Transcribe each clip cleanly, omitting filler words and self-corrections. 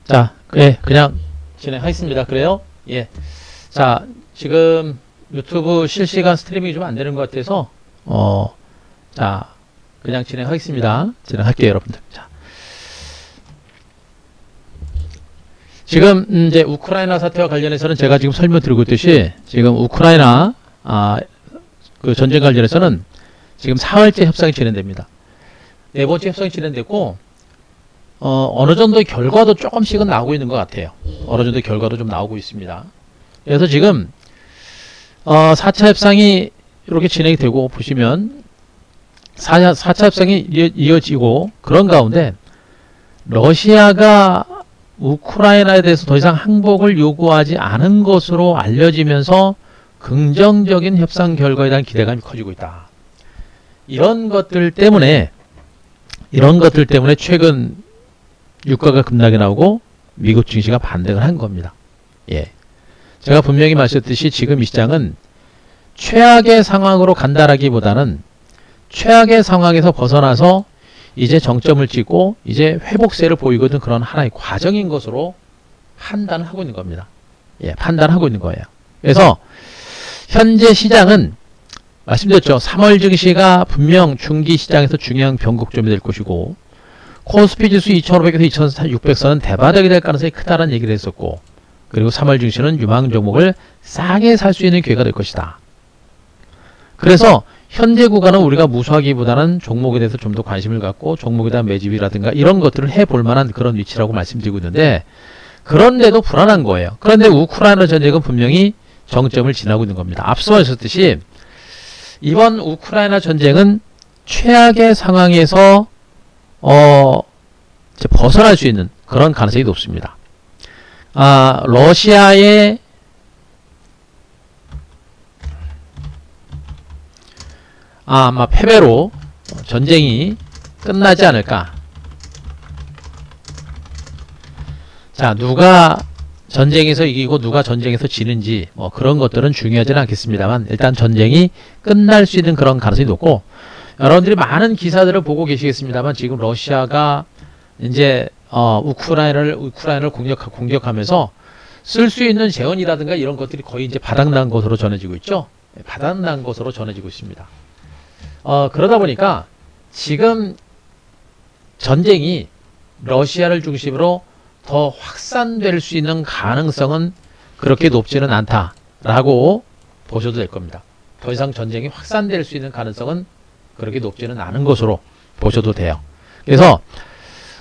자, 예, 그냥 진행하겠습니다. 그래요? 예. 자, 지금 유튜브 실시간 스트리밍이 좀 안 되는 것 같아서, 자, 그냥 진행하겠습니다. 진행할게요, 여러분들. 자. 지금, 이제 우크라이나 사태와 관련해서는 제가 지금 설명드리고 있듯이, 지금 우크라이나, 그 전쟁 관련해서는 지금 4월째 협상이 진행됩니다. 네 번째 협상이 진행됐고, 어느 정도의 결과도 조금씩은 나오고 있는 것 같아요. 어느 정도의 결과도 좀 나오고 있습니다. 그래서 지금 4차 협상이 이렇게 진행이 되고 보시면 4차 협상이 이어지고 그런 가운데 러시아가 우크라이나에 대해서 더 이상 항복을 요구하지 않은 것으로 알려지면서 긍정적인 협상 결과에 대한 기대감이 커지고 있다. 이런 것들 때문에 최근 유가가 급락이 나오고 미국 증시가 반등을 한 겁니다. 예. 제가 분명히 말씀드렸듯이 지금 이 시장은 최악의 상황으로 간다라기보다는 최악의 상황에서 벗어나서 이제 정점을 찍고 이제 회복세를 보이고 있는 그런 하나의 과정인 것으로 판단을 하고 있는 겁니다. 예, 판단하고 있는 거예요. 그래서 현재 시장은 말씀드렸죠. 3월 증시가 분명 중기 시장에서 중요한 변곡점이 될 것이고 코스피 지수 2500에서 2600선은 대바닥이 될 가능성이 크다는 얘기를 했었고, 그리고 3월 증시는 유망 종목을 싸게 살 수 있는 기회가 될 것이다. 그래서 현재 구간은 우리가 무수하기보다는 종목에 대해서 좀 더 관심을 갖고 종목에 대한 매집이라든가 이런 것들을 해볼 만한 그런 위치라고 말씀드리고 있는데, 그런데도 불안한 거예요. 그런데 우크라이나 전쟁은 분명히 정점을 지나고 있는 겁니다. 앞서 말씀드렸듯이 이번 우크라이나 전쟁은 최악의 상황에서 벗어날 수 있는 그런 가능성이 높습니다. 러시아의 아마 패배로 전쟁이 끝나지 않을까. 자, 누가 전쟁에서 이기고 누가 전쟁에서 지는지 뭐 그런 것들은 중요하지는 않겠습니다만 일단 전쟁이 끝날 수 있는 그런 가능성이 높고, 여러분들이 많은 기사들을 보고 계시겠습니다만 지금 러시아가 이제 우크라이나를 공격하면서 쓸 수 있는 재원이라든가 이런 것들이 거의 이제 바닥난 것으로 전해지고 있죠. 바닥난 것으로 전해지고 있습니다. 그러다 보니까 지금 전쟁이 러시아를 중심으로 더 확산될 수 있는 가능성은 그렇게 높지는 않다라고 보셔도 될 겁니다. 더 이상 전쟁이 확산될 수 있는 가능성은 그렇게 높지는 않은 것으로 보셔도 돼요. 그래서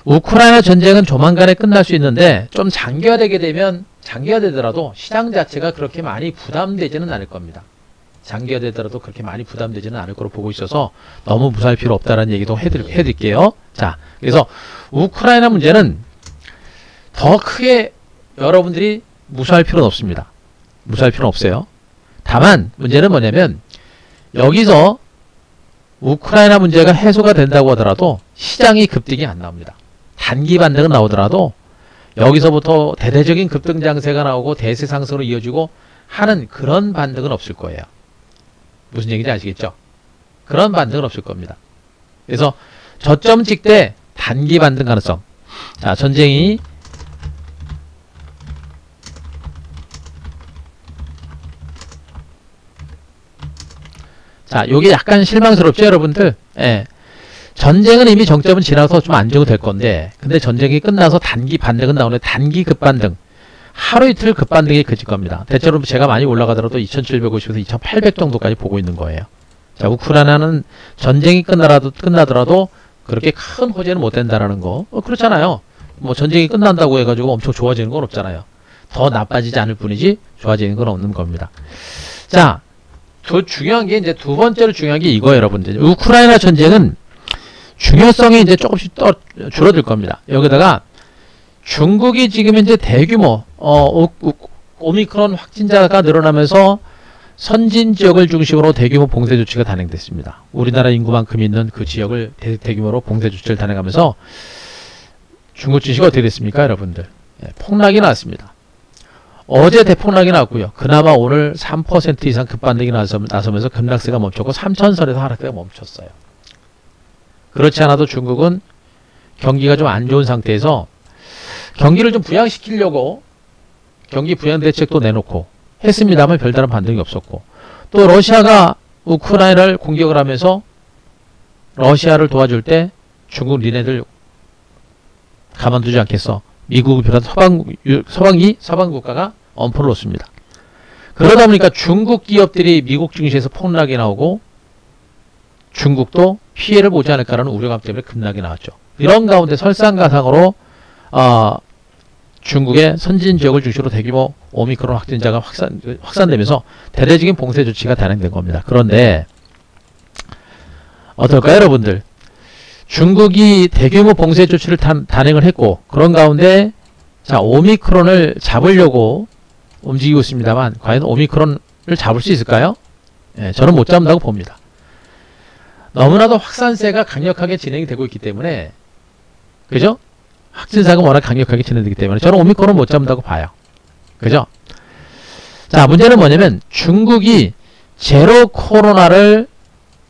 우크라이나 전쟁은 조만간에 끝날 수 있는데 좀 장기화되더라도 시장 자체가 그렇게 많이 부담되지는 않을 겁니다. 장기화되더라도 그렇게 많이 부담되지는 않을 거로 보고 있어서 너무 무사할 필요 없다는 얘기도 해드릴게요. 자, 그래서 우크라이나 문제는 더 크게 여러분들이 무사할 필요는 없습니다. 무사할 필요는 없어요. 다만 문제는 뭐냐면 여기서 우크라이나 문제가 해소가 된다고 하더라도 시장이 급등이 안 나옵니다. 단기 반등은 나오더라도 여기서부터 대대적인 급등 장세가 나오고 대세 상승으로 이어지고 하는 그런 반등은 없을 거예요. 무슨 얘기인지 아시겠죠? 그런 반등은 없을 겁니다. 그래서 저점 찍되 단기 반등 가능성. 자, 전쟁이 자, 요게 약간 실망스럽죠, 여러분들? 예. 전쟁은 이미 정점은 지나서 좀 안정될 건데, 근데 전쟁이 끝나서 단기 반등은 나오는데, 단기 급반등. 하루 이틀 급반등이 그칠 겁니다. 대체로 제가 많이 올라가더라도 2750에서 2800 정도까지 보고 있는 거예요. 자, 우크라이나는 전쟁이 끝나더라도 그렇게 큰 호재는 못 된다라는 거. 그렇잖아요. 뭐 전쟁이 끝난다고 해가지고 엄청 좋아지는 건 없잖아요. 더 나빠지지 않을 뿐이지 좋아지는 건 없는 겁니다. 자, 더 중요한 게 이제 두 번째로 중요한 게 이거예요, 여러분들. 우크라이나 전쟁은 중요성이 이제 조금씩 줄어들 겁니다. 여기다가 중국이 지금 이제 대규모 오미크론 확진자가 늘어나면서 선진 지역을 중심으로 대규모 봉쇄 조치가 단행됐습니다. 우리나라 인구만큼 있는 그 지역을 대규모로 봉쇄 조치를 단행하면서 중국 증시가 어떻게 됐습니까, 여러분들? 예, 폭락이 났습니다. 어제 대폭락이 났고요. 그나마 오늘 3% 이상 급반등이 나서면서 급락세가 멈췄고 3천선에서 하락세가 멈췄어요. 그렇지 않아도 중국은 경기가 좀 안 좋은 상태에서 경기를 좀 부양시키려고 경기 부양 대책도 내놓고 했습니다만 별다른 반등이 없었고, 또 러시아가 우크라이나를 공격을 하면서 러시아를 도와줄 때 중국 니네들 가만두지 않겠어. 미국을 비롯한 서방 국가가 엄포를 놓습니다. 그러다 보니까 중국 기업들이 미국 증시에서 폭락이 나오고 중국도 피해를 보지 않을까라는 우려감 때문에 급락이 나왔죠. 이런 가운데 설상가상으로 중국의 선진 지역을 중심으로 대규모 오미크론 확진자가 확산되면서 대대적인 봉쇄 조치가 단행된 겁니다. 그런데 어떨까요, 여러분들? 중국이 대규모 봉쇄 조치를 단행을 했고, 그런 가운데 자, 오미크론을 잡으려고 움직이고 있습니다만 과연 오미크론을 잡을 수 있을까요? 예, 저는 못 잡는다고 봅니다. 너무나도 확산세가 강력하게 진행이 되고 있기 때문에, 그죠? 확진사가 워낙 강력하게 진행되기 때문에 저는 오미크론 못 잡는다고 봐요. 그죠? 자, 문제는 뭐냐면 중국이 제로 코로나를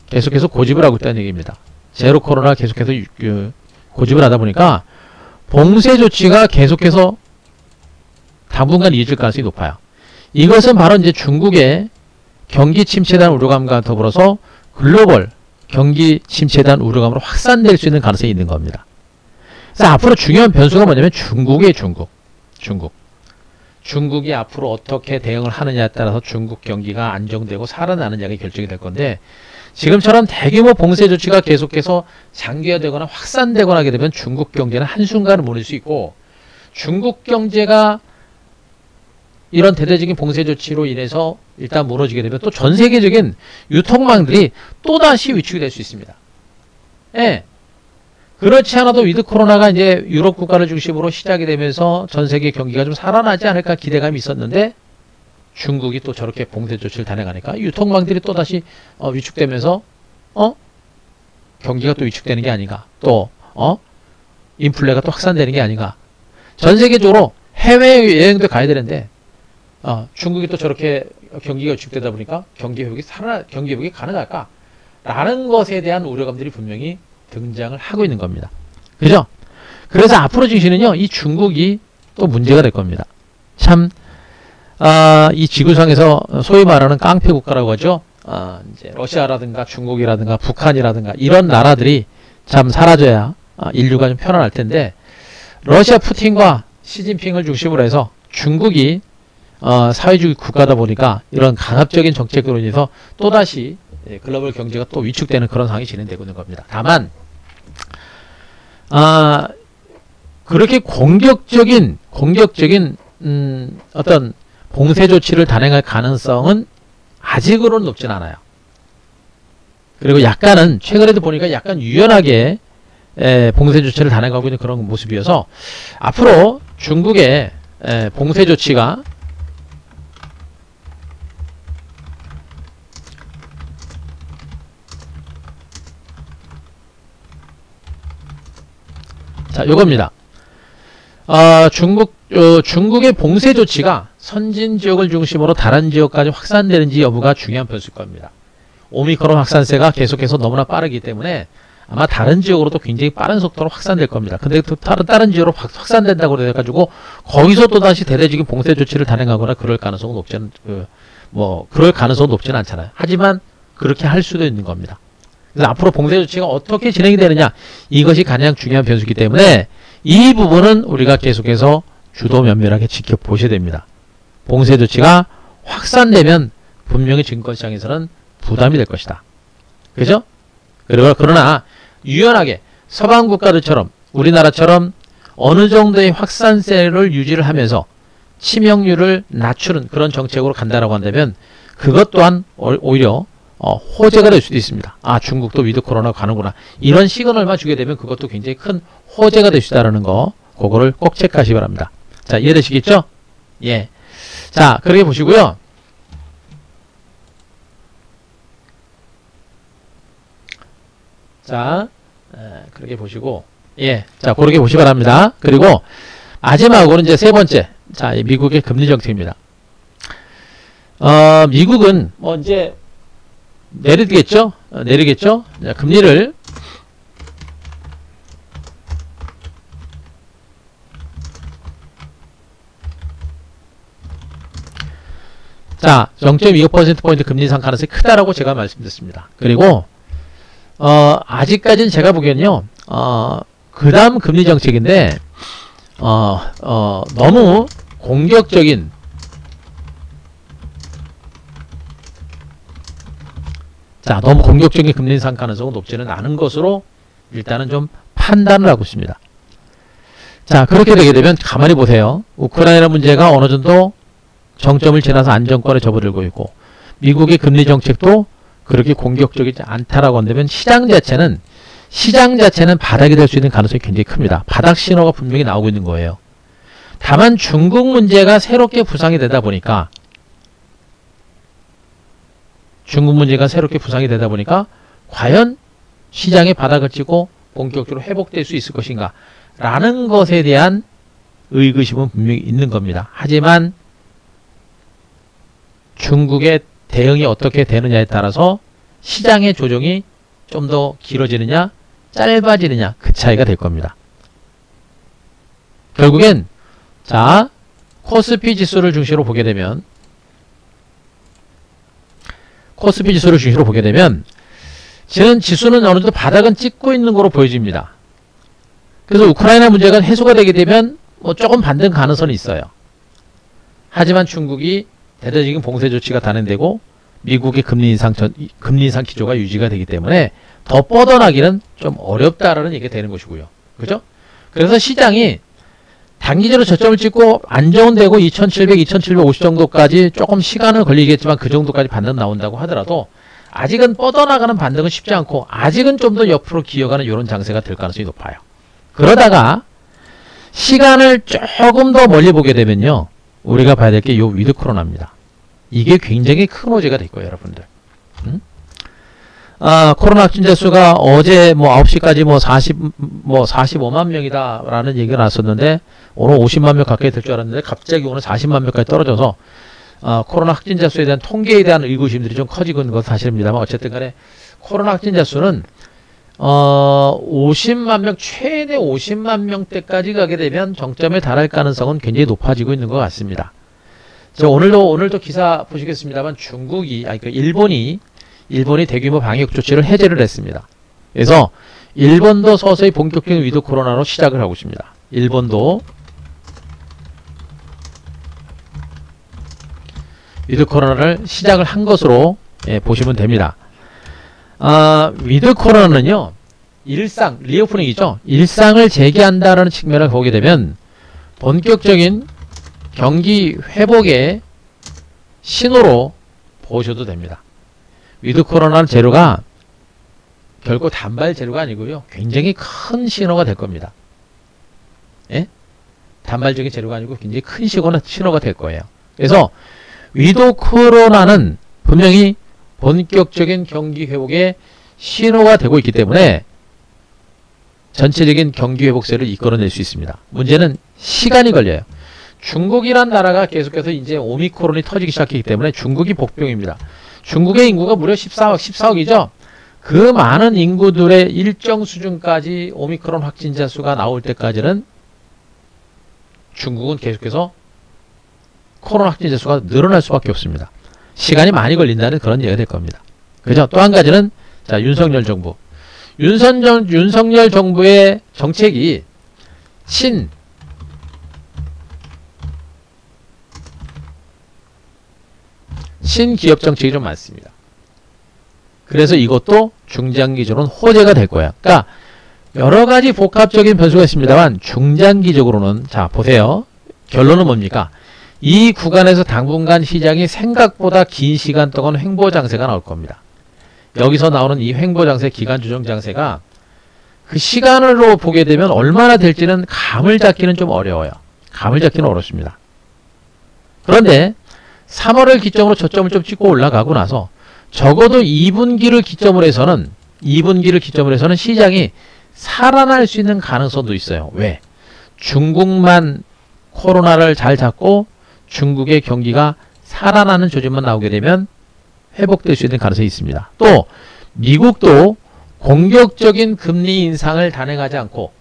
계속해서 고집을 하고 있다는 얘기입니다. 제로 코로나 계속해서 고집을 하다 보니까 봉쇄 조치가 계속해서 당분간 이어질 가능성이 높아요. 이것은 바로 이제 중국의 경기 침체에 대한 우려감과 더불어서 글로벌 경기 침체에 대한 우려감으로 확산될 수 있는 가능성이 있는 겁니다. 그래서 앞으로 중요한 변수가 뭐냐면 중국이에요. 중국이 앞으로 어떻게 대응을 하느냐에 따라서 중국 경기가 안정되고 살아나느냐가 결정이 될 건데, 지금처럼 대규모 봉쇄 조치가 계속해서 장기화되거나 확산되거나 하게 되면 중국 경제는 한순간에 무너질 수 있고, 중국 경제가 이런 대대적인 봉쇄 조치로 인해서 일단 무너지게 되면 또 전 세계적인 유통망들이 또다시 위축이 될 수 있습니다. 예. 그렇지 않아도 위드 코로나가 이제 유럽 국가를 중심으로 시작이 되면서 전 세계 경기가 좀 살아나지 않을까 기대감이 있었는데, 중국이 또 저렇게 봉쇄 조치를 단행하니까 유통망들이 또다시 위축되면서 경기가 또 위축되는 게 아닌가, 또 인플레가 또 확산되는 게 아닌가. 전 세계적으로 해외여행도 가야 되는데 중국이 또 저렇게 경기가 위축되다 보니까 경기 회복이 가능할까? 라는 것에 대한 우려감들이 분명히 등장을 하고 있는 겁니다. 그죠? 그래서 앞으로 증시는요, 이 중국이 또 문제가 될 겁니다. 참, 이 지구상에서 소위 말하는 깡패 국가라고 하죠. 이제 러시아라든가 중국이라든가 북한이라든가 이런 나라들이 참 사라져야 인류가 좀 편안할 텐데, 러시아 푸틴과 시진핑을 중심으로 해서 중국이 사회주의 국가다 보니까 이런 강압적인 정책으로 인해서 또다시 글로벌 경제가 또 위축되는 그런 상황이 진행되고 있는 겁니다. 다만 그렇게 공격적인 어떤 봉쇄 조치를 단행할 가능성은 아직으로는 높진 않아요. 그리고 약간은 최근에도 보니까 약간 유연하게 봉쇄 조치를 단행하고 있는 그런 모습이어서 앞으로 중국의 봉쇄 조치가 자, 요겁니다. 중국의 봉쇄 조치가 선진 지역을 중심으로 다른 지역까지 확산되는지 여부가 중요한 변수일 겁니다. 오미크론 확산세가 계속해서 너무나 빠르기 때문에 아마 다른 지역으로도 굉장히 빠른 속도로 확산될 겁니다. 근데 또 다른 지역으로 확산된다고 해가지고 거기서 또 다시 대대적인 봉쇄 조치를 단행하거나 그럴 가능성은 그럴 가능성은 높지는 않잖아요. 하지만 그렇게 할 수도 있는 겁니다. 그래서 앞으로 봉쇄 조치가 어떻게 진행이 되느냐, 이것이 가장 중요한 변수이기 때문에 이 부분은 우리가 계속해서 주도 면밀하게 지켜보셔야 됩니다. 봉쇄 조치가 확산되면 분명히 증권시장에서는 부담이 될 것이다. 그죠? 그러나 유연하게 서방 국가들처럼 우리나라처럼 어느 정도의 확산세를 유지를 하면서 치명률을 낮추는 그런 정책으로 간다라고 한다면 그것 또한 오히려 호재가 될 수도 있습니다. 중국도 위드 코로나 가는구나. 이런 시그널만 주게 되면 그것도 굉장히 큰 호재가 될 수 있다는 거, 그거를 꼭 체크하시기 바랍니다. 자, 이해되시겠죠? 예. 자, 그렇게 보시고요. 자, 그렇게 보시고, 예. 자, 그렇게 보시기 바랍니다. 그리고 마지막으로 이제 세 번째. 자, 미국의 금리 정책입니다. 미국은 이제 내리겠죠? 자, 금리를 자, 0.25%포인트 금리 인상 가능성이 크다라고 제가 말씀드렸습니다. 그리고 아직까지는 제가 보기엔요, 그 다음 금리 정책인데, 너무 공격적인, 자, 너무 공격적인 금리 인상 가능성은 높지는 않은 것으로 일단은 좀 판단을 하고 있습니다. 자, 그렇게 되게 되면 가만히 보세요. 우크라이나 문제가 어느 정도 정점을 지나서 안정권에 접어들고 있고, 미국의 금리 정책도 그렇게 공격적이지 않다라고 한다면 시장 자체는 바닥이 될 수 있는 가능성이 굉장히 큽니다. 바닥 신호가 분명히 나오고 있는 거예요. 다만 중국 문제가 새롭게 부상이 되다 보니까 과연 시장의 바닥을 찍고 본격적으로 회복될 수 있을 것인가 라는 것에 대한 의구심은 분명히 있는 겁니다. 하지만 중국의 대응이 어떻게 되느냐에 따라서 시장의 조정이 좀 더 길어지느냐 짧아지느냐 그 차이가 될 겁니다. 결국엔 자, 코스피 지수를 중심으로 보게 되면 지금 지수는 어느 정도 바닥은 찍고 있는 거로 보여집니다. 그래서 우크라이나 문제가 해소가 되게 되면 뭐 조금 반등 가능성이 있어요. 하지만 중국이 대대적인 봉쇄 조치가 단행되고 미국의 금리 인상 기조가 유지가 되기 때문에 더 뻗어나기는 좀 어렵다라는 얘기가 되는 것이고요. 그죠? 그래서 시장이 단기적으로 저점을 찍고 안정되고 2700, 2750 정도까지 조금 시간은 걸리겠지만 그 정도까지 반등 나온다고 하더라도 아직은 뻗어나가는 반등은 쉽지 않고 아직은 좀 더 옆으로 기어가는 이런 장세가 될 가능성이 높아요. 그러다가 시간을 조금 더 멀리 보게 되면요. 우리가 봐야 될 게 요 위드 코로나입니다. 이게 굉장히 큰 호재가 될 거예요, 여러분들. 코로나 확진자 수가 어제 9시까지 45만 명이다라는 얘기가 나왔었는데 오늘 50만 명 가까이 될 줄 알았는데 갑자기 오늘 40만 명까지 떨어져서 코로나 확진자 수에 대한 통계에 대한 의구심들이 좀 커지고 있는 것은 사실입니다만 어쨌든 간에 코로나 확진자 수는 50만 명, 최대 50만 명대까지 가게 되면 정점에 달할 가능성은 굉장히 높아지고 있는 것 같습니다. 오늘도 기사 보시겠습니다만 일본이 대규모 방역 조치를 해제를 했습니다. 그래서 일본도 서서히 본격적인 위드 코로나로 시작을 하고 있습니다. 일본도 위드 코로나를 시작을 한 것으로 보시면 됩니다. 위드 코로나는요, 리오프닝이죠. 일상을 재개한다라는 측면을 보게 되면 본격적인 경기 회복의 신호로 보셔도 됩니다. 위드 코로나는 재료가 결코 단발 재료가 아니고요. 굉장히 큰 신호가 될 겁니다. 예? 단발적인 재료가 아니고 굉장히 큰 신호가 될 거예요. 그래서 위드 코로나는 분명히 본격적인 경기 회복의 신호가 되고 있기 때문에 전체적인 경기 회복세를 이끌어낼 수 있습니다. 문제는 시간이 걸려요. 중국이란 나라가 계속해서 이제 오미크론이 터지기 시작했기 때문에 중국이 복병입니다. 중국의 인구가 무려 14억이죠. 그 많은 인구들의 일정 수준까지 오미크론 확진자 수가 나올 때까지는 중국은 계속해서 코로나 확진자 수가 늘어날 수밖에 없습니다. 시간이 많이 걸린다는 그런 얘기가 될 겁니다. 그죠? 또 한 가지는 자, 윤석열 정부의 정책이 신기업 정책이 좀 많습니다. 그래서 이것도 중장기적으로는 호재가 될 거야. 그러니까 여러 가지 복합적인 변수가 있습니다만 중장기적으로는 자, 보세요. 결론은 뭡니까? 이 구간에서 당분간 시장이 생각보다 긴 시간 동안 횡보 장세가 나올 겁니다. 여기서 나오는 이 횡보 장세, 기간 조정 장세가 그 시간으로 보게 되면 얼마나 될지는 감을 잡기는 좀 어려워요. 감을 잡기는 어렵습니다. 그런데 3월을 기점으로 저점을 좀 찍고 올라가고 나서 적어도 2분기를 기점으로 해서는 시장이 살아날 수 있는 가능성도 있어요. 왜? 중국만 코로나를 잘 잡고 중국의 경기가 살아나는 조짐만 나오게 되면 회복될 수 있는 가능성이 있습니다. 또 미국도 공격적인 금리 인상을 단행하지 않고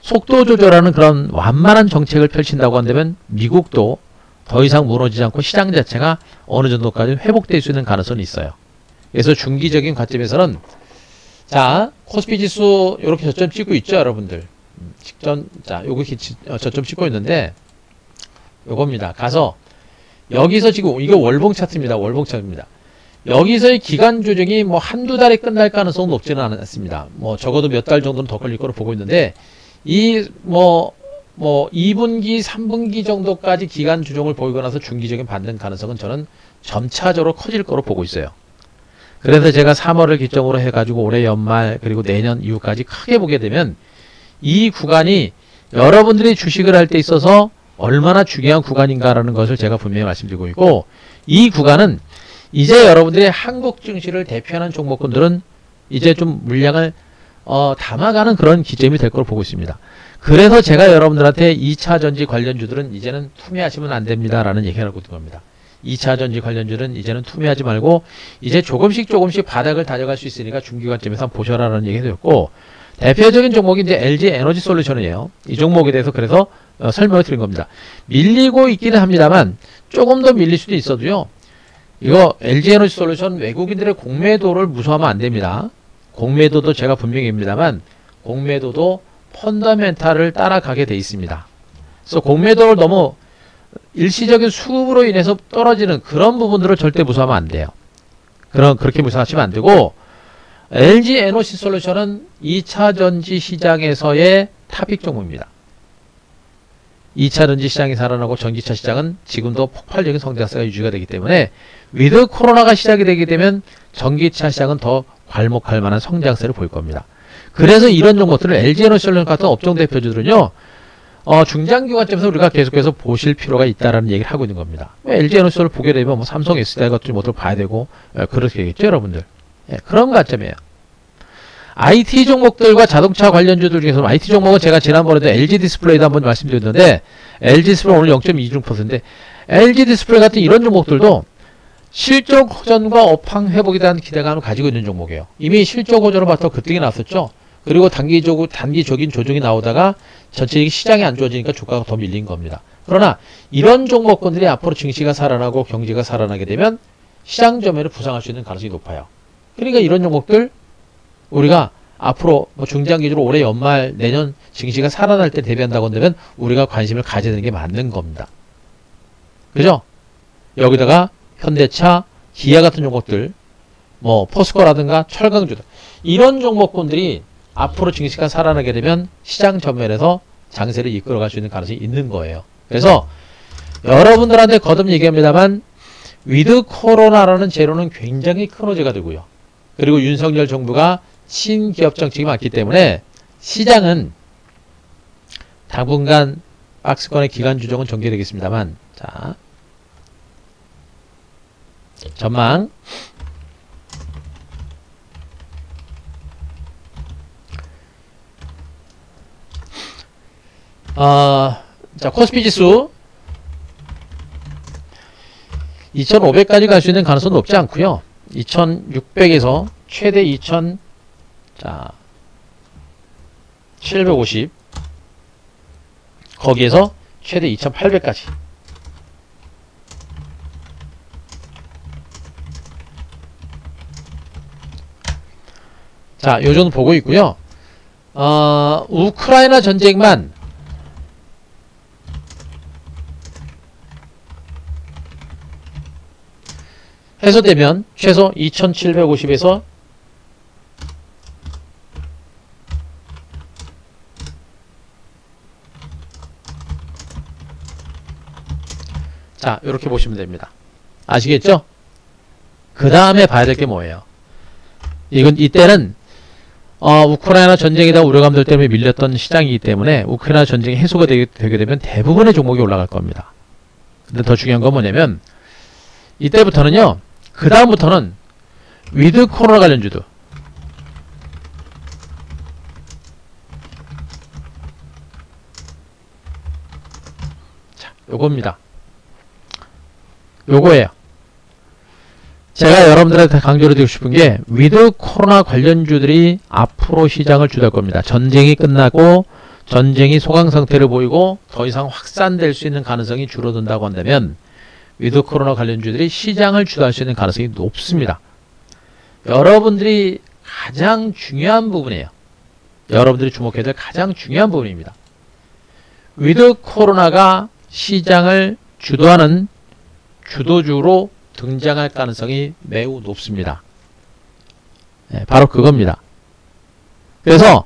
속도 조절하는 그런 완만한 정책을 펼친다고 한다면 미국도 더 이상 무너지지 않고 시장 자체가 어느 정도까지 회복될 수 있는 가능성이 있어요. 그래서 중기적인 관점에서는 자, 코스피 지수 이렇게 저점 찍고 있죠, 여러분들. 직전 자, 요거 저점 찍고 있는데 요겁니다. 가서 여기서 지금 이거 월봉 차트입니다. 월봉 차트입니다. 여기서의 기간 조정이 뭐 한두 달에 끝날 가능성은 높지는 않습니다. 뭐 적어도 몇 달 정도는 더 걸릴 거로 보고 있는데 이 뭐 2분기, 3분기 정도까지 기간 조정을 보이고 나서 중기적인 반등 가능성은 저는 점차적으로 커질 거로 보고 있어요. 그래서 제가 3월을 기점으로 해가지고 올해 연말 그리고 내년 이후까지 크게 보게 되면 이 구간이 여러분들이 주식을 할 때 있어서 얼마나 중요한 구간인가라는 것을 제가 분명히 말씀드리고 있고, 이 구간은 이제 여러분들이 한국 증시를 대표하는 종목군들은 이제 좀 물량을 담아가는 그런 기점이 될 거로 보고 있습니다. 그래서 제가 여러분들한테 2차 전지 관련주들은 이제는 투매하시면 안 됩니다 라는 얘기를 하고 있는 겁니다. 2차 전지 관련주는 이제는 투매하지 말고 이제 조금씩 바닥을 다져갈 수 있으니까 중기 관점에서 한번 보셔라라는 얘기가 되었고, 대표적인 종목이 이제 LG 에너지 솔루션이에요. 이 종목에 대해서 그래서 설명을 드린 겁니다. 밀리고 있기는 합니다만 조금 더 밀릴 수도 있어도요. 이거 LG 에너지 솔루션 외국인들의 공매도를 무서워하면 안 됩니다. 공매도도 제가 분명히 입니다만 공매도도 펀더멘탈을 따라가게 돼 있습니다. 그래서 공매도를 너무 일시적인 수급으로 인해서 떨어지는 그런 부분들을 절대 무서워하면 안 돼요. 그렇게 무서워하시면 안 되고, LG 에너지 솔루션은 2차 전지 시장에서의 탑픽 종목입니다. 2차 전지 시장이 살아나고 전기차 시장은 지금도 폭발적인 성장세가 유지가 되기 때문에 위드 코로나가 시작이 되게 되면 전기차 시장은 더 괄목할 만한 성장세를 보일 겁니다. 그래서 이런 종목들을 LG 에너지 솔루션 같은 업종 대표주들은요, 중장기 관점에서 우리가 계속해서 보실 필요가 있다라는 얘기를 하고 있는 겁니다. LG 에너지 솔루션을 보게 되면 뭐 삼성 SDI 같은 것들을 봐야 되고 그렇게겠죠, 여러분들. 그런 관점이에요. IT 종목들과 자동차 관련주들 중에서 IT 종목은 제가 지난번에도 LG 디스플레이도 한번 말씀드렸는데, LG 디스플레이 오늘 0.26%인데 LG 디스플레이 같은 이런 종목들도 실적 호전과 업황 회복에 대한 기대감을 가지고 있는 종목이에요. 이미 실적 호전을 바탕 급등이 났었죠. 그리고 단기적인 조정이 나오다가 전체적인 시장이 안 좋아지니까 주가가 더 밀린 겁니다. 그러나 이런 종목군들이 앞으로 증시가 살아나고 경제가 살아나게 되면 시장 점유를 부상할 수 있는 가능성이 높아요. 그러니까 이런 종목들 우리가 앞으로 뭐 중장기적으로 올해 연말 내년 증시가 살아날 때 대비한다고 한다면 우리가 관심을 가져야 되는 게 맞는 겁니다. 그죠? 여기다가 현대차, 기아 같은 종목들, 뭐 포스코라든가 철강주들, 이런 종목군들이 앞으로 증시가 살아나게 되면 시장 전면에서 장세를 이끌어갈 수 있는 가능성이 있는 거예요. 그래서 여러분들한테 거듭 얘기합니다만 위드 코로나라는 재료는 굉장히 큰 호재가 되고요. 그리고 윤석열 정부가 친기업 정책이 많기 때문에 시장은 당분간 박스권의 기간 조정은 전개되겠습니다만, 자, 전망. 자, 코스피 지수 2500까지 갈 수 있는 가능성은 높지 않고요. 2600에서 최대 2750, 거기에서 최대 2800까지. 자, 요 정도 보고 있고요. 우크라이나 전쟁만 해소되면 최소 2750에서 자, 이렇게 보시면 됩니다. 아시겠죠? 그 다음에 봐야 될 게 뭐예요? 이때는 우크라이나 전쟁이다 우려감들 때문에 밀렸던 시장이기 때문에 우크라이나 전쟁이 해소가 되게 되면 대부분의 종목이 올라갈 겁니다. 근데 더 중요한 건 뭐냐면 이때부터는요, 그 다음부터는 위드 코로나 관련주도, 자, 요겁니다. 요거예요. 제가 여러분들한테 강조를 드리고 싶은 게 위드 코로나 관련주들이 앞으로 시장을 주도할 겁니다. 전쟁이 끝나고 전쟁이 소강 상태를 보이고 더 이상 확산될 수 있는 가능성이 줄어든다고 한다면 위드 코로나 관련주들이 시장을 주도할 수 있는 가능성이 높습니다. 여러분들이 가장 중요한 부분이에요. 여러분들이 주목해야 될 가장 중요한 부분입니다. 위드 코로나가 시장을 주도하는 주도주로 등장할 가능성이 매우 높습니다. 네, 바로 그겁니다. 그래서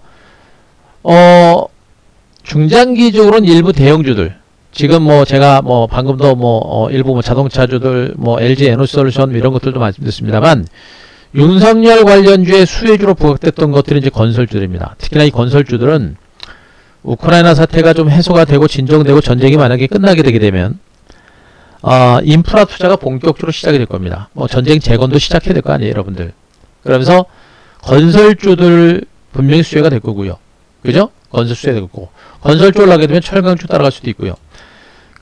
중장기적으로는 일부 대형주들, 지금 뭐 제가 뭐 방금도 일부 뭐 자동차주들, 뭐 LG 에너지솔루션 이런 것들도 말씀드렸습니다만, 윤석열 관련주의 수혜주로 부각됐던 것들이 이제 건설주들입니다. 특히나 이 건설주들은 우크라이나 사태가 좀 해소가 되고 진정되고 전쟁이 만약에 끝나게 되게 되면 인프라 투자가 본격적으로 시작이 될 겁니다. 뭐 전쟁 재건도 시작해야 될 거 아니에요, 여러분들. 그러면서 건설주들 분명히 수혜가 될 거고요. 그죠? 건설 수혜가 되고, 건설주 올라가게 되면 철강주 따라갈 수도 있고요.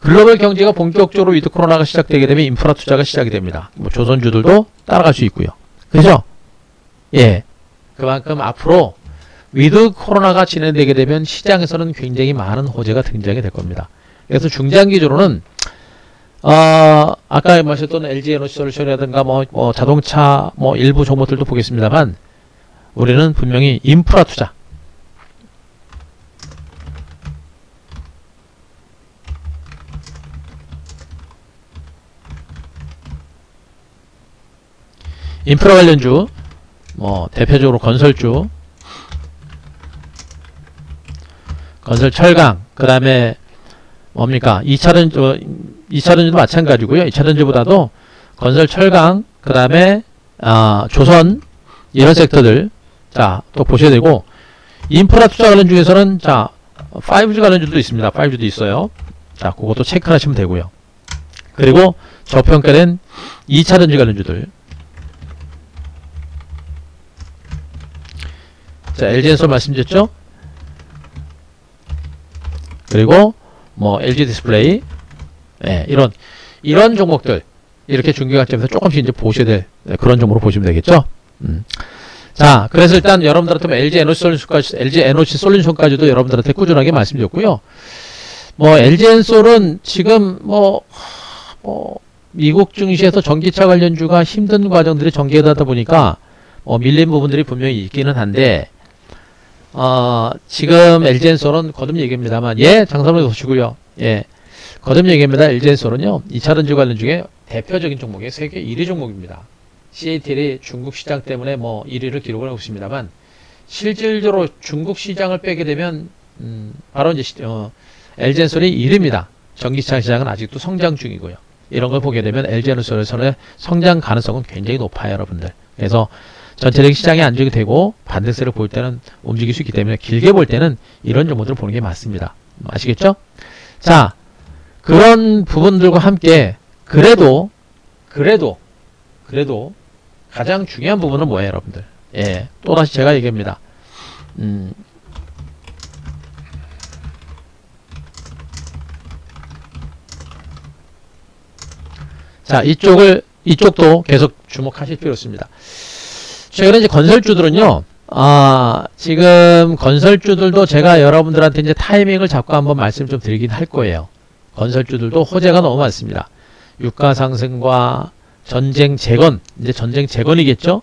글로벌 경제가 본격적으로 위드 코로나가 시작되게 되면 인프라 투자가 시작이 됩니다. 뭐 조선주들도 따라갈 수 있고요. 그죠? 예. 그만큼 앞으로 위드 코로나가 진행되게 되면 시장에서는 굉장히 많은 호재가 등장이 될 겁니다. 그래서 중장기적으로는 아까 말씀드렸던 LG 에너지솔루션이라든가 자동차 일부 종목들도 보겠습니다만, 우리는 분명히 인프라 투자, 인프라 관련주, 대표적으로 건설주, 건설 철강, 그 다음에 뭡니까? 2차전지도 마찬가지고요. 2차전지보다도 건설 철강, 그 다음에 조선, 이런 섹터들, 자, 또 보셔야 되고, 인프라 투자 관련 중에서는, 자, 5G 관련주도 있습니다. 5G도 있어요. 자, 그것도 체크하시면 되고요. 그리고 저평가된 2차전지 관련주들. 자, LG엔솔 말씀드렸죠? 그리고 LG 디스플레이, 예, 이런 종목들, 이렇게 중기 관점에서 조금씩 이제 보셔야 될 그런 종목으로 보시면 되겠죠? 자, 그래서 일단 여러분들한테 LG 에너지 솔루션까지도 여러분들한테 꾸준하게 말씀드렸고요. LG엔솔은 지금 미국 증시에서 전기차 관련주가 힘든 과정들이 전개되다 보니까 밀린 부분들이 분명히 있기는 한데, 지금 LG엔솔은 거듭 얘기입니다만, 예, 장사분이 보시고요. 예, 거듭 얘기입니다. LG엔솔은요, 2차전지 관련 중에 대표적인 종목이 세계 1위 종목입니다. CATL이 중국 시장 때문에 1위를 기록을 하고 있습니다만, 실질적으로 중국 시장을 빼게 되면, 바로 이제, LG엔솔이 1위입니다. 전기차 시장은 아직도 성장 중이고요. 이런 걸 보게 되면 LG엔솔에서의 성장 가능성은 굉장히 높아요, 여러분들. 그래서 전체적인 시장이 안정이 되고 반등세를 볼 때는 움직일 수 있기 때문에 길게 볼 때는 이런 종목들을 보는 게 맞습니다. 아시겠죠? 자, 그런 부분들과 함께 그래도 가장 중요한 부분은 뭐예요, 여러분들? 예, 또다시 제가 얘기합니다. 자, 이쪽도 계속 주목하실 필요 있습니다. 최근에 이제 건설주들은요, 지금 건설주들도 제가 여러분들한테 이제 타이밍을 잡고 한번 말씀 좀 드리긴 할 거예요. 건설주들도 호재가 너무 많습니다. 유가 상승과 전쟁 재건, 이제 전쟁 재건이겠죠?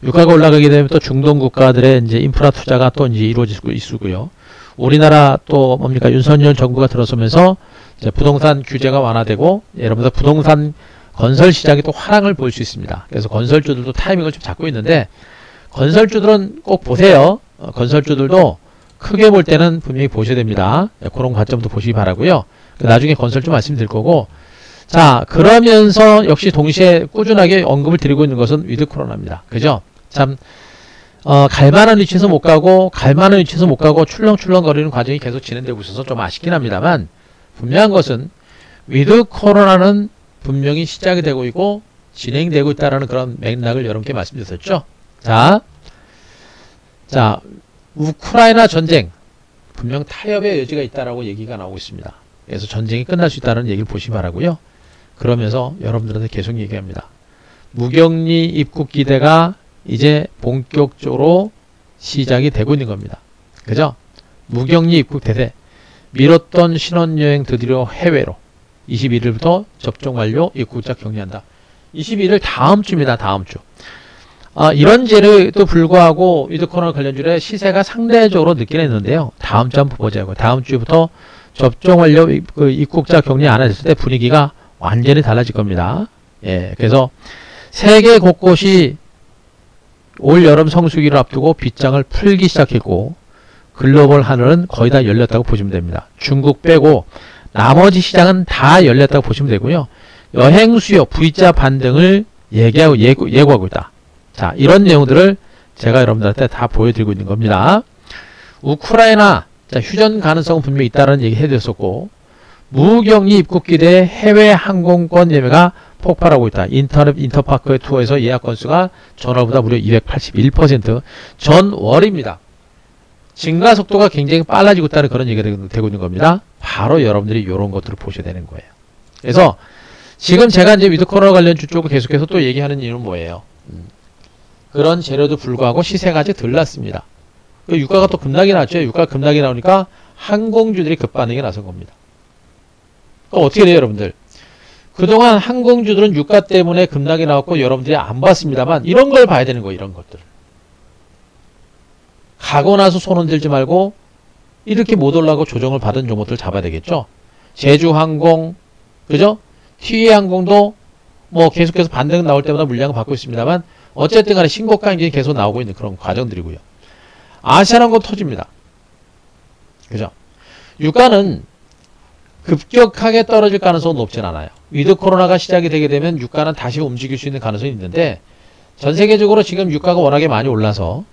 유가가 올라가게 되면 또 중동 국가들의 이제 인프라 투자가 또 이제 이루어지고 있고요. 우리나라 또 뭡니까? 윤석열 정부가 들어서면서 이제 부동산 규제가 완화되고, 여러분들 부동산 건설 시장이 또 화랑을 볼 수 있습니다. 그래서 건설주들도 타이밍을 좀 잡고 있는데, 건설주들은 꼭 보세요. 건설주들도 크게 볼 때는 분명히 보셔야 됩니다. 그런 관점도 보시기 바라고요. 나중에 건설주 말씀드릴 거고, 자, 그러면서 역시 동시에 꾸준하게 언급을 드리고 있는 것은 위드 코로나입니다. 그죠? 참 갈만한 위치에서 못 가고 출렁출렁 거리는 과정이 계속 진행되고 있어서 좀 아쉽긴 합니다만, 분명한 것은 위드 코로나는 분명히 시작이 되고 있고 진행되고 있다는 그런 맥락을 여러분께 말씀드렸죠. 자, 우크라이나 전쟁 분명 타협의 여지가 있다라고 얘기가 나오고 있습니다. 그래서 전쟁이 끝날 수 있다는 얘기를 보시기 바라고요. 그러면서 여러분들한테 계속 얘기합니다. 무격리 입국 기대가 이제 본격적으로 시작이 되고 있는 겁니다. 그죠? 무격리 입국 대세. 미뤘던 신혼여행 드디어 해외로. 21일부터 접종 완료 입국자 격리한다. 21일 다음 주입니다. 다음 주. 이런 제도에도 불구하고 위드 코로나 관련주의 시세가 상대적으로 늦긴 했는데요. 다음 주 한번 보자고요. 다음 주부터 접종 완료 입국자 격리 안 했을 때 분위기가 완전히 달라질 겁니다. 예, 그래서 세계 곳곳이 올 여름 성수기를 앞두고 빗장을 풀기 시작했고 글로벌 하늘은 거의 다 열렸다고 보시면 됩니다. 중국 빼고 나머지 시장은 다 열렸다고 보시면 되고요. 여행 수요, V자 반등을 예고하고 있다. 자, 이런 내용들을 제가 여러분들한테 다 보여드리고 있는 겁니다. 우크라이나, 자, 휴전 가능성은 분명히 있다는 얘기 해드렸었고, 무격리 입국 기대 해외 항공권 예매가 폭발하고 있다. 인터파크 투어에서 예약 건수가 전월보다 무려 281% 전월입니다. 증가 속도가 굉장히 빨라지고 있다는 그런 얘기가 되고 있는 겁니다. 바로 여러분들이 이런 것들을 보셔야 되는 거예요. 그래서 지금 제가 이제 위드 코로나 관련 주 쪽을 계속해서 또 얘기하는 이유는 뭐예요? 그런 재료도 불구하고 시세가 아직 덜 났습니다. 유가가 또 급락이 났죠. 유가 급락이 나오니까 항공주들이 급반응이 나선 겁니다. 그러니까 어떻게 돼요, 여러분들? 그동안 항공주들은 유가 때문에 급락이 나왔고 여러분들이 안 봤습니다만 이런 걸 봐야 되는 거예요. 이런 것들. 가고 나서 손 흔들지 말고 이렇게 못 올라가고 조정을 받은 종목들 잡아야 되겠죠. 제주항공, 그죠? 티웨이항공도 뭐 계속해서 반등 나올 때마다 물량을 받고 있습니다만 어쨌든 간에 신고가 이제 계속 나오고 있는 그런 과정들이고요. 아시아항공 터집니다. 그죠? 유가는 급격하게 떨어질 가능성은 높진 않아요. 위드 코로나가 시작이 되게 되면 유가는 다시 움직일 수 있는 가능성이 있는데 전 세계적으로 지금 유가가 워낙에 많이 올라서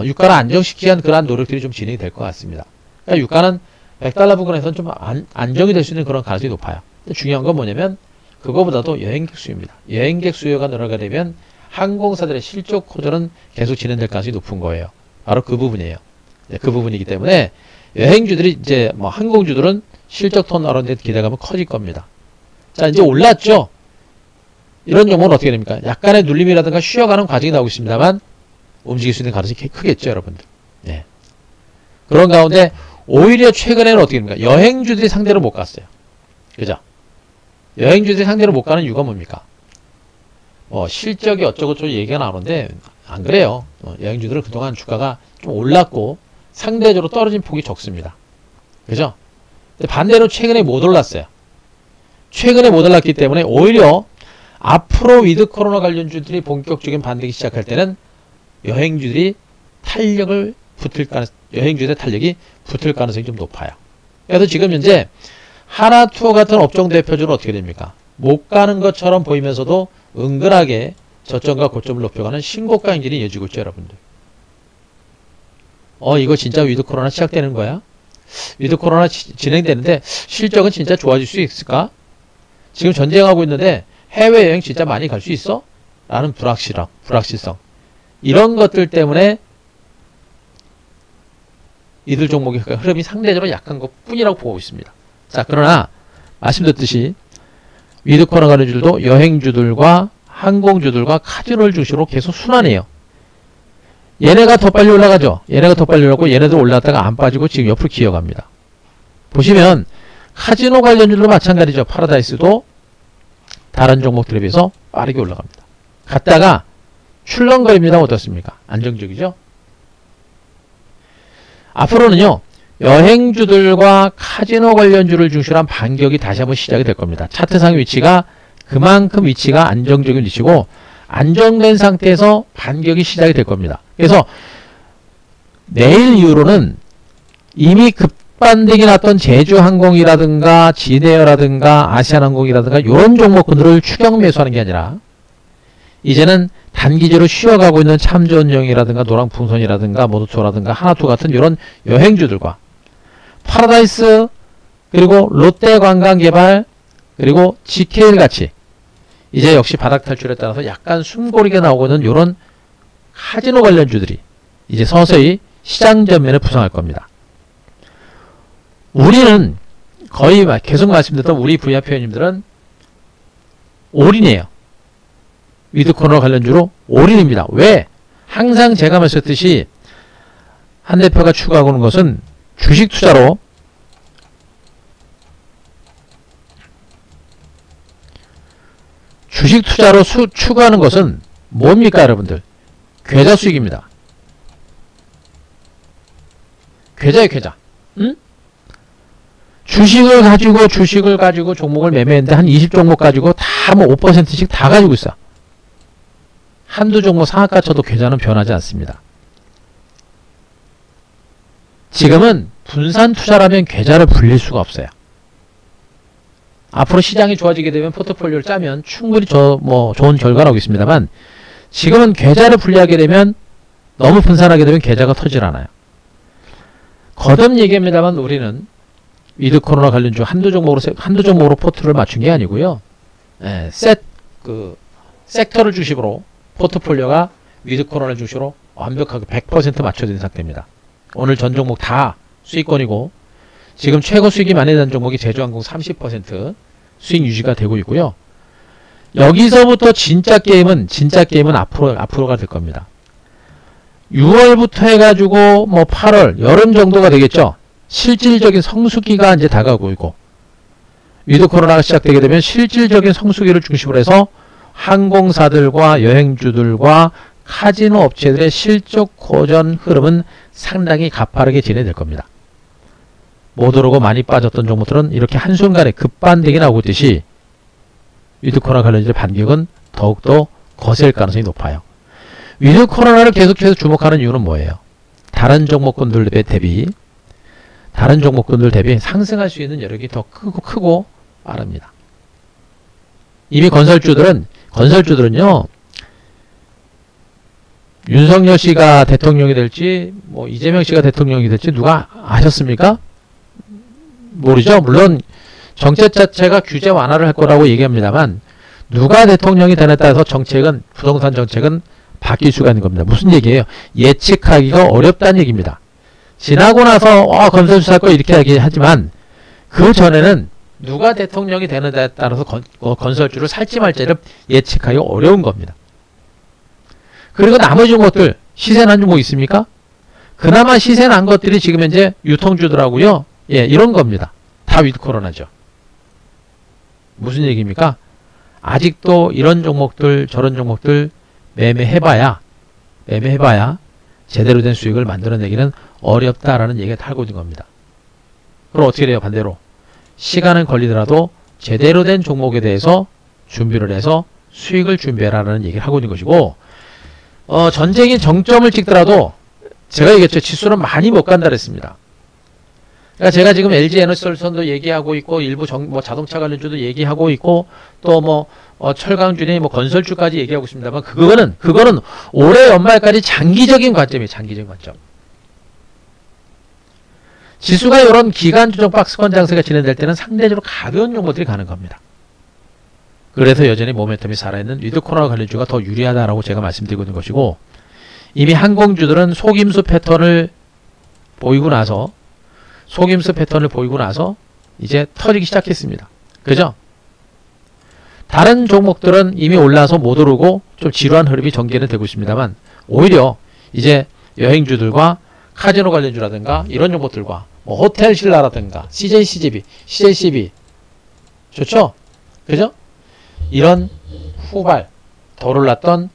유가를 안정시키기 위한 그러한 노력들이 좀 진행이 될 것 같습니다. 그러니까 유가는 100달러 부근에서는 좀 안정이 될 수 있는 그런 가능성이 높아요. 중요한 건 뭐냐면 그거보다도 여행객 수요입니다. 여행객 수요가 늘어나게 되면 항공사들의 실적 호전은 계속 진행될 가능성이 높은 거예요. 바로 그 부분이에요. 네, 그 부분이기 때문에 여행주들이 이제 뭐 항공주들은 실적 톤 나오는 데 기대감은 커질 겁니다. 자, 이제 올랐죠? 이런 종목은 어떻게 됩니까? 약간의 눌림이라든가 쉬어가는 과정이 나오고 있습니다만 움직일 수 있는 가능성이 크겠죠, 여러분들. 네. 그런 가운데 오히려 최근에는 어떻게 됩니까? 여행주들이 상대로 못 갔어요. 그죠? 여행주들이 상대로 못 가는 이유가 뭡니까? 실적이 어쩌고저쩌고 얘기가 나오는데 안 그래요. 여행주들은 그동안 주가가 좀 올랐고 상대적으로 떨어진 폭이 적습니다. 그죠? 반대로 최근에 못 올랐어요. 최근에 못 올랐기 때문에 오히려 앞으로 위드 코로나 관련주들이 본격적인 반등이 시작할 때는 여행주들이 탄력을 붙을 가능성, 여행주들의 탄력이 붙을 가능성이 좀 높아요. 그래서 지금 현재 하나투어 같은 업종 대표주는 어떻게 됩니까? 못 가는 것처럼 보이면서도 은근하게 저점과 고점을 높여가는 신고가 행진이 이어지고 있죠, 여러분들. 이거 진짜 위드 코로나 시작되는 거야? 위드 코로나 진행되는데 실적은 진짜 좋아질 수 있을까? 지금 전쟁하고 있는데 해외여행 진짜 많이 갈 수 있어? 라는 불확실성. 이런 것들 때문에 이들 종목의 흐름이 상대적으로 약한 것 뿐이라고 보고 있습니다. 자, 그러나 말씀드렸듯이 위드 코로나 관련주들도 여행주들과 항공주들과 카지노를 중심으로 계속 순환해요. 얘네가 더 빨리 올라가죠. 얘네가 더 빨리 올라가고 얘네들 올라갔다가 안 빠지고 지금 옆으로 기어갑니다. 보시면 카지노 관련주도 마찬가지죠. 파라다이스도 다른 종목들에 비해서 빠르게 올라갑니다. 갔다가 출렁거립니다. 어떻습니까? 안정적이죠? 앞으로는요. 여행주들과 카지노 관련주를 중심으로 한 반격이 다시 한번 시작이 될 겁니다. 차트상의 위치가 그만큼 위치가 안정적인 위치고 안정된 상태에서 반격이 시작이 될 겁니다. 그래서 내일 이후로는 이미 급반등이 났던 제주항공이라든가 진에어라든가 아시아나항공이라든가 이런 종목군들을 추격 매수하는 게 아니라 이제는 단기적으로 쉬어가고 있는 참전용이라든가 노랑풍선이라든가 모노투어라든가 하나투어 같은 이런 여행주들과 파라다이스 그리고 롯데관광개발 그리고 GKL같이 이제 역시 바닥 탈출에 따라서 약간 숨고리가 나오고 있는 이런 카지노 관련주들이 이제 서서히 시장 전면에 부상할 겁니다. 우리는 거의 계속 말씀드렸던 우리 VIP 회원님들은 올인이에요. 위드 코로나 관련주로 올인입니다. 왜? 항상 제가 말씀드렸듯이 한 대표가 추구하고 있는 것은 주식 투자로 추구하는 것은 뭡니까 여러분들? 계좌 수익입니다. 계좌예요, 계좌. 응? 주식을 가지고 종목을 매매했는데 한 20종목 가지고 다 뭐 5%씩 다 가지고 있어. 한두 종목 상한가 쳐도 계좌는 변하지 않습니다. 지금은 분산 투자라면 계좌를 불릴 수가 없어요. 앞으로 시장이 좋아지게 되면 포트폴리오를 짜면 충분히 좋은 결과가 오겠습니다만, 지금은 계좌를 분리하게 되면 너무 분산하게 되면 계좌가 터질 않아요. 거듭 얘기합니다만 우리는 위드 코로나 관련주 한두 종목으로 포트를 맞춘 게 아니고요. 섹터를 중심으로 포트폴리오가 위드 코로나 중심으로 완벽하게 100% 맞춰진 상태입니다. 오늘 전 종목 다 수익권이고, 지금 최고 수익이 많이 난 종목이 제주항공 30% 수익 유지가 되고 있고요. 여기서부터 진짜 게임은 앞으로가 될 겁니다. 6월부터 해가지고 8월 여름 정도가 되겠죠. 실질적인 성수기가 이제 다가오고 있고, 위드 코로나가 시작되게 되면 실질적인 성수기를 중심으로 해서 항공사들과 여행주들과 카지노 업체들의 실적 고전 흐름은 상당히 가파르게 진행될 겁니다. 못 오르고 많이 빠졌던 종목들은 이렇게 한순간에 급반등이 나오고 있듯이 위드 코로나 관련주의 반격은 더욱더 거셀 가능성이 높아요. 위드 코로나를 계속해서 주목하는 이유는 뭐예요? 다른 종목군들 대비 상승할 수 있는 여력이 더 크고 빠릅니다. 이미 건설주들은요, 윤석열 씨가 대통령이 될지 이재명 씨가 대통령이 될지 누가 아셨습니까? 모르죠. 물론 정책 자체가 규제 완화를 할 거라고 얘기합니다만, 누가 대통령이 되냐에 따라서 부동산 정책은 바뀔 수가 있는 겁니다. 무슨 얘기예요? 예측하기가 어렵다는 얘기입니다. 지나고 나서 건설주 살 거 이렇게 얘기하지만, 그 전에는 누가 대통령이 되느냐에 따라서 건설주를 살지 말지를 예측하기가 어려운 겁니다. 그리고 나머지 것들 시세 난 종목 있습니까? 그나마 시세 난 것들이 지금 현재 유통주더라고요. 이런 겁니다. 다 위드 코로나죠. 무슨 얘기입니까? 아직도 이런 종목들 저런 종목들 매매해봐야 제대로 된 수익을 만들어내기는 어렵다라는 얘기가 하고 있는 겁니다. 그럼 어떻게 돼요? 반대로 시간은 걸리더라도 제대로 된 종목에 대해서 준비를 해서 수익을 준비해라라는 얘기를 하고 있는 것이고, 전쟁이 정점을 찍더라도 제가 얘기했죠. 지수는 많이 못 간다 그랬습니다. 그러니까 제가 지금 LG 에너지솔루션도 얘기하고 있고, 일부 자동차 관련주도 얘기하고 있고, 또 철강주니 건설주까지 얘기하고 있습니다만, 그거는 올해 연말까지 장기적인 관점이에요. 장기적인 관점. 지수가 이런 기간주적 박스권 장세가 진행될 때는 상대적으로 가벼운 종목들이 가는 겁니다. 그래서 여전히 모멘텀이 살아있는 위드 코로나 관련주가 더 유리하다라고 제가 말씀드리고 있는 것이고, 이미 항공주들은 속임수 패턴을 보이고 나서 이제 터지기 시작했습니다. 그죠? 다른 종목들은 이미 올라서 못 오르고 좀 지루한 흐름이 전개는 되고 있습니다만, 오히려 이제 여행주들과 카지노 관련주라든가 이런 종목들과 호텔 신라라든가 CJCB 좋죠? 그죠? 이런 후발 더 올랐던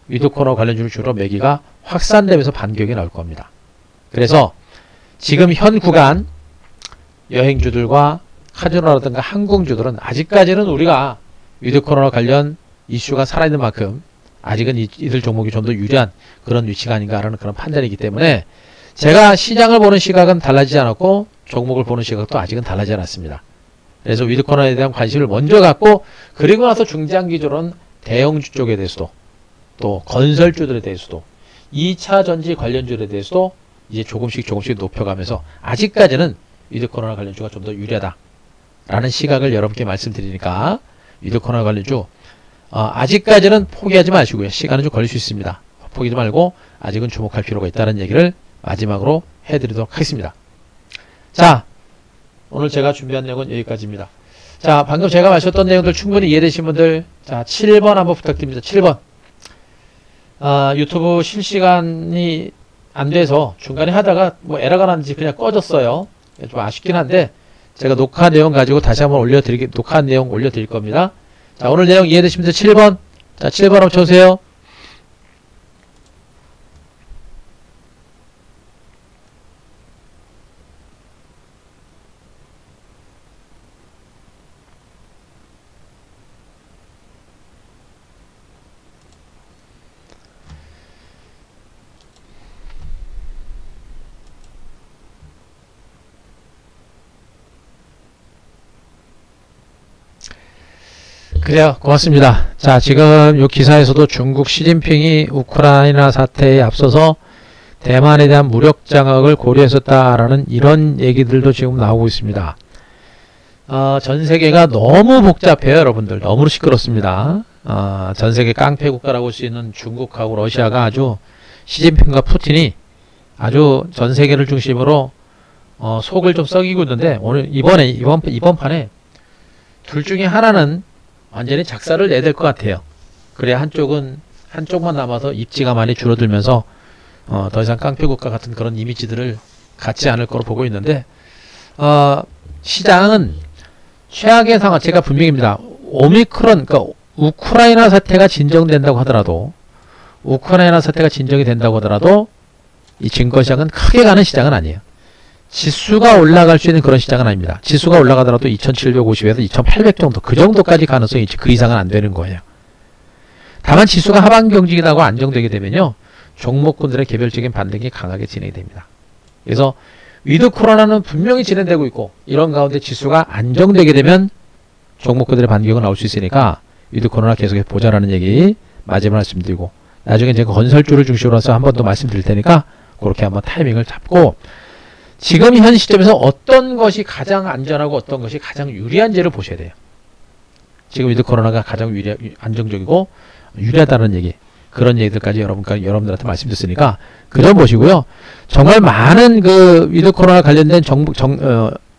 위드 코로나 관련주를 주로 매기가 확산되면서 반격이 나올 겁니다. 그래서 지금 현 구간 여행주들과 카지노라든가 항공주들은 아직까지는 우리가 위드 코로나 관련 이슈가 살아있는 만큼 아직은 이들 종목이 좀 더 유리한 그런 위치가 아닌가라는 그런 판단이기 때문에, 제가 시장을 보는 시각은 달라지지 않았고 종목을 보는 시각도 아직은 달라지지 않았습니다. 그래서 위드 코로나에 대한 관심을 먼저 갖고, 그리고 나서 중장기적으로는 대형주 쪽에 대해서도, 또 건설주들에 대해서도, 2차 전지 관련주들에 대해서도 이제 조금씩 높여가면서, 아직까지는 위드 코로나 관련주가 좀 더 유리하다 라는 시각을 여러분께 말씀드리니까, 위드 코로나 관련주 아직까지는 포기하지 마시고요. 시간은 좀 걸릴 수 있습니다. 포기하지 말고 아직은 주목할 필요가 있다는 얘기를 마지막으로 해드리도록 하겠습니다. 자, 오늘 제가 준비한 내용은 여기까지입니다. 자, 방금 제가 마셨던 내용들 충분히 이해되신 분들, 자, 7번 한번 부탁드립니다. 7번. 유튜브 실시간이 안 돼서 중간에 하다가 뭐 에러가 났는지 그냥 꺼졌어요. 좀 아쉽긴 한데 제가 녹화 내용 가지고 다시 한번 녹화한 내용 올려드릴 겁니다. 자, 오늘 내용 이해되시면서 7번. 자, 7번 한번 쳐주세요. 그래요. 고맙습니다. 자, 지금 이 기사에서도 중국 시진핑이 우크라이나 사태에 앞서서 대만에 대한 무력 장악을 고려했었다라는 이런 얘기들도 지금 나오고 있습니다. 전 세계가 너무 복잡해요, 여러분들. 너무 시끄럽습니다. 전 세계 깡패 국가라고 할 수 있는 중국하고 러시아가 아주 시진핑과 푸틴이 아주 전 세계를 중심으로 속을 좀 썩이고 있는데 오늘 이번 판에 둘 중에 하나는 완전히 작사를 내야 될 것 같아요. 그래야 한쪽만 남아서 입지가 많이 줄어들면서 더 이상 깡패국가 같은 그런 이미지들을 갖지 않을 거로 보고 있는데 시장은 최악의 상황, 제가 분명입니다. 오미크론, 그러니까 우크라이나 사태가 진정된다고 하더라도 이 증권시장은 크게 가는 시장은 아니에요. 지수가 올라갈 수 있는 그런 시장은 아닙니다. 지수가 올라가더라도 2750에서 2800 정도, 그 정도까지 가능성이 있지, 그 이상은 안 되는 거예요. 다만 지수가 하방 경직이라고 안정되게 되면요, 종목군들의 개별적인 반등이 강하게 진행이 됩니다. 그래서 위드 코로나는 분명히 진행되고 있고, 이런 가운데 지수가 안정되게 되면 종목군들의 반격은 나올 수 있으니까 위드 코로나 계속해서 보자라는 얘기 마지막으로 말씀드리고, 나중에 제가 건설주를 중심으로 해서 한 번 더 말씀드릴 테니까 그렇게 한번 타이밍을 잡고, 지금 현 시점에서 어떤 것이 가장 안전하고 어떤 것이 가장 유리한지를 보셔야 돼요. 지금 위드 코로나가 가장 안정적이고 유리하다는 얘기, 그런 얘기들까지 여러분들한테 말씀드렸으니까 그 점 보시고요. 정말 많은 그 위드 코로나 관련된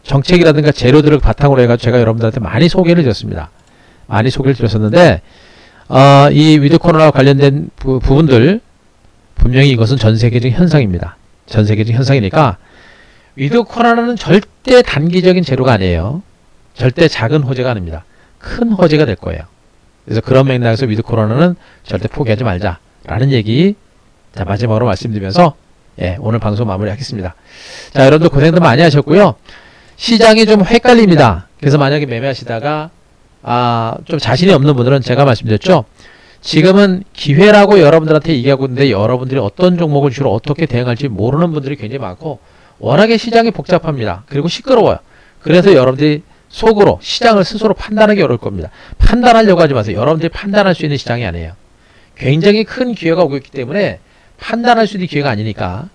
정책이라든가 재료들을 바탕으로 해가지고 제가 여러분들한테 많이 소개를 드렸습니다. 많이 소개를 드렸었는데 이 위드 코로나 관련된 부분들 분명히 이것은 전 세계적인 현상입니다. 전 세계적인 현상이니까 위드 코로나는 절대 단기적인 재료가 아니에요. 절대 작은 호재가 아닙니다. 큰 호재가 될 거예요. 그래서 그런 맥락에서 위드 코로나는 절대 포기하지 말자라는 얘기, 자, 마지막으로 말씀드리면서 오늘 방송 마무리하겠습니다. 자, 여러분들 고생들 많이 하셨고요. 시장이 좀 헷갈립니다. 그래서 만약에 매매하시다가 좀 자신이 없는 분들은 제가 말씀드렸죠. 지금은 기회라고 여러분들한테 얘기하고 있는데 여러분들이 어떤 종목을 주로 어떻게 대응할지 모르는 분들이 굉장히 많고, 워낙에 시장이 복잡합니다. 그리고 시끄러워요. 그래서 여러분들이 속으로 시장을 스스로 판단하기 어려울 겁니다. 판단하려고 하지 마세요. 여러분들이 판단할 수 있는 시장이 아니에요. 굉장히 큰 기회가 오고 있기 때문에 판단할 수 있는 기회가 아니니까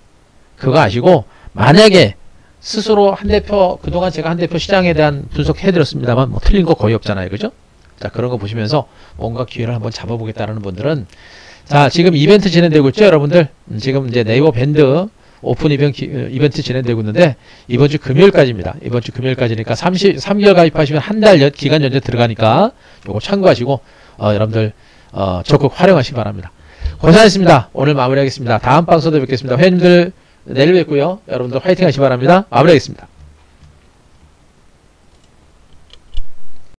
그거 아시고, 만약에 스스로 한 대표, 그동안 제가 한 대표 시장에 대한 분석해드렸습니다만 뭐 틀린 거 거의 없잖아요. 그죠? 자, 그런 거 보시면서 뭔가 기회를 한번 잡아보겠다는 분들은, 자, 지금 이벤트 진행되고 있죠, 여러분들. 지금 이제 네이버 밴드 오픈 이벤트 진행되고 있는데 이번 주 금요일까지입니다. 이번 주 금요일까지니까 3개월 가입하시면 한 달 기간 연재 들어가니까 요거 참고하시고 여러분들 적극 활용하시기 바랍니다. 고생하셨습니다. 오늘 마무리하겠습니다. 다음 방송도 뵙겠습니다. 회원님들 내일 뵙고요. 여러분들 화이팅 하시기 바랍니다. 마무리하겠습니다.